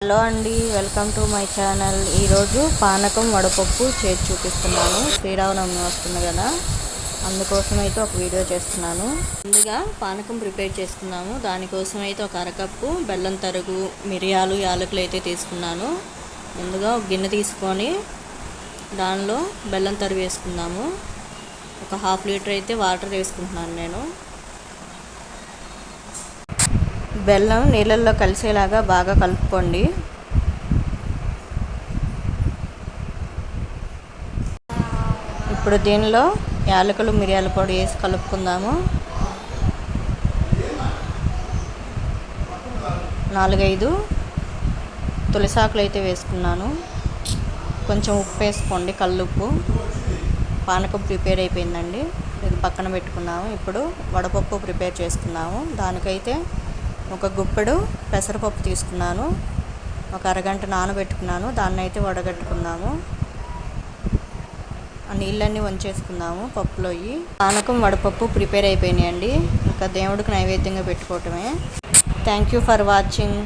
Hello అండి, welcome to my channel. ఈరోజు పానకం వడపప్పు చేసి చూపిస్తున్నాను. శ్రీరామనవమి వస్తుంది కదా, అందుకోసం అయితే ఒక వీడియో చేస్తున్నాను. ముందుగా పానకం ప్రిపేర్ చేసుకున్నాము. దానికోసం అయితే ఒక అరకప్పు బెల్లం తరుగు, మిరియాలు, యాలకులు అయితే తీసుకున్నాను. ముందుగా ఒక గిన్నె తీసుకొని దానిలో బెల్లం తరుగు వేసుకుందాము. ఒక 1/2 లీటర్ అయితే వాటర్ వేసుకుంటున్నాను నేను. బెల్లం నీళ్ళల్లో కలిసేలాగా బాగా కలుపుకోండి. ఇప్పుడు దీనిలో యాలకులు, మిరియాల పొడి వేసి కలుపుకుందాము. 4-5 తులసాకులు అయితే వేసుకున్నాను. కొంచెం ఉప్పు వేసుకోండి, కల్లుప్పు. పానకం ప్రిపేర్ అయిపోయిందండి, ఇది పక్కన పెట్టుకున్నాము. ఇప్పుడు వడపప్పు ప్రిపేర్ చేసుకున్నాము. దానికైతే ఒక గుప్పెడు పెసరపప్పు తీసుకున్నాను. ఒక అరగంట నానబెట్టుకున్నాను. దాన్ని అయితే వడగట్టుకున్నాము. ఆ నీళ్ళన్నీ వంచేసుకుందాము పప్పులో. పానకం వడపప్పు ప్రిపేర్ అయిపోయినాయండి. ఇంకా దేవుడికి నైవేద్యంగా పెట్టుకోవటమే. Thank you for watching.